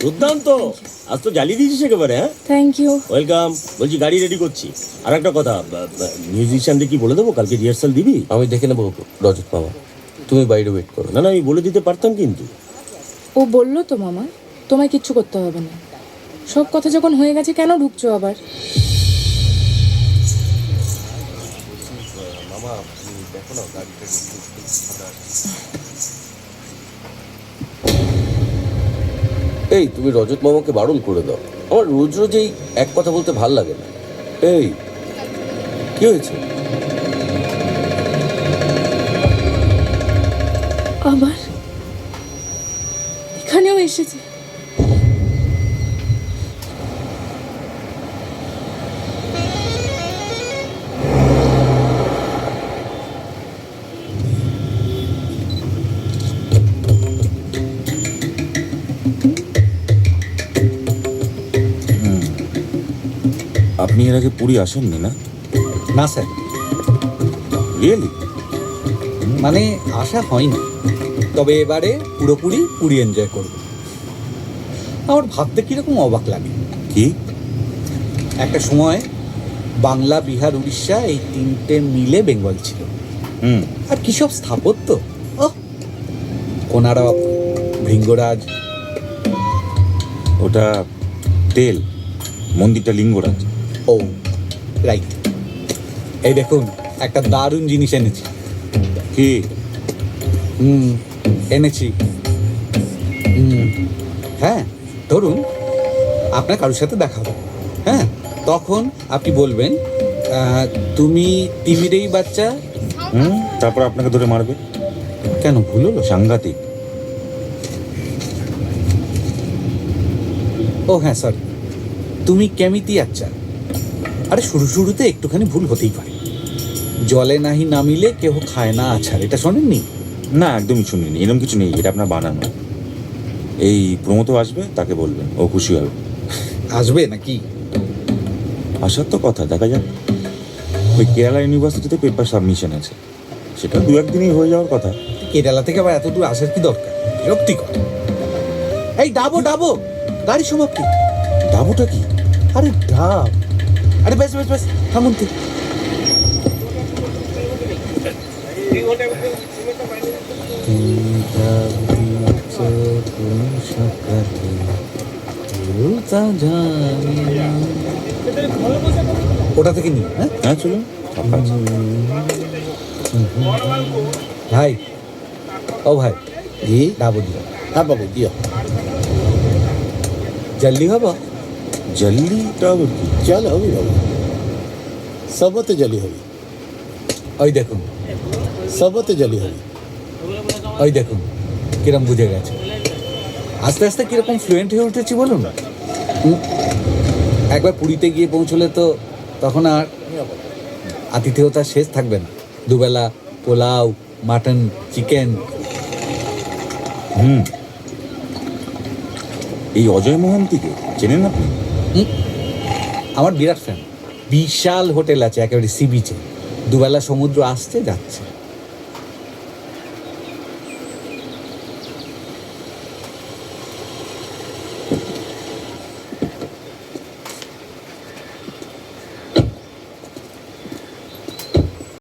দুর্দান্ত, আজ তো জ্বালিয়ে দিয়েছিস একেবারে। হ্যাঁ, থ্যাংক ইউ, ওয়েলকাম। বলছি গাড়ি রেডি করছি। আর একটা কথা, মিউজিশিয়ানদের কি বলে দেবো কালকে রিহার্সাল দিবি? আমি দেখে নেবো রজত মামা, তুমি বাইরে ওয়েট করো। না না, আমি বলে দিতে পারতাম কিন্তু। ও বললো তো মামা তোমায় কিচ্ছু করতে হবে না। সব কথা যখন হয়ে গেছে কেন ঢুকছো আবার? মামা দেখো না গাড়িটা। এই তুমি রজত মামাকে বারণ করে দাও, আমার রোজ রোজ এই এক কথা বলতে ভাল লাগে না। এই কি হয়েছে? আবার এখানেও এসেছে। আপনি এর আগে পুরী আসেননি না? না স্যার, রিয়েলি? মানে আশা হয়নি, তবে এবারে পুরোপুরি পুরী এনজয় করব। আমার ভাবতে কীরকম অবাক লাগে। কি? একটা সময় বাংলা, বিহার, উড়িষ্যা এই তিনটে মিলে বেঙ্গল ছিল। আর কী সব স্থাপত্য! কোনারক, ভৃঙ্গরাজ। ওটা তেল, মন্দিরটা লিঙ্গরাজ। ও রাইট। এই দেখুন, একটা দারুণ জিনিস এনেছি। কি? এনেছি। হ্যাঁ, ধরুন আপনার কারোর সাথে দেখা হবে। হ্যাঁ, তখন আপনি বলবেন তুমি তিমিরেই বাচ্চা। তারপর আপনাকে ধরে মারবে। কেন, ভুল হলো? সাংঘাতিক। ও হ্যাঁ, সরি, তুমি কেমিতি আচ্ছা। আরে শুরুতে একটুখানি ভুল হতেই পারে। জলে নাহি নামিলে কেহ খায় না আছাড়, এটা শোনেননি? না, একদমই শুনিনি। এরকম কিছু নেই, এটা আপনার বানানো। এই প্রমোদ আসবে, তাকে বলবেন, ও খুশি হবে। আসবে নাকি? আসার তো কথা, দেখা যাক। ওই কেরালা ইউনিভার্সিটিতে পেপার সাবমিশন আছে, সেটা 2-1 দিনেই হয়ে যাওয়ার কথা। কেরালা থেকে আবার এত দূর আসার কি দরকার? বিরক্তিকর। এই ডাবো ডাবো, গাড়ি সমাপ্তি। ডাবুটা কি? আরে ডাব। আরে বেশ বেশ বেশ, থামুন তো। ওটা থেকে নিই। হ্যাঁ চলুন। ভাই, ও ভাই, জি ডাবো দিও। হ্যাঁ বাবু দিও। জলদি হবো? জল্লিটা আবার কি? জল হবি বাবু, সবতে জলি হবি। ওই দেখুন, সবতে জলি হবি। ওই দেখুন কিরম বুঝে গেছে। আস্তে আস্তে কিরকম ফ্লুয়েন্ট হয়ে উঠেছি বলুন না। একবার পুরীতে গিয়ে পৌঁছলে তো তখন আর আতিথেয়তার শেষ থাকবে না। দুবেলা পোলাও, মাটন, চিকেন। এই অজয় মোহন্তিকে চেনেন আপনি? আমার বিরাট ফ্যান। বিশাল হোটেল আছে একেবারে সি বিচে, দুবেলা সমুদ্র আসছে যাচ্ছে।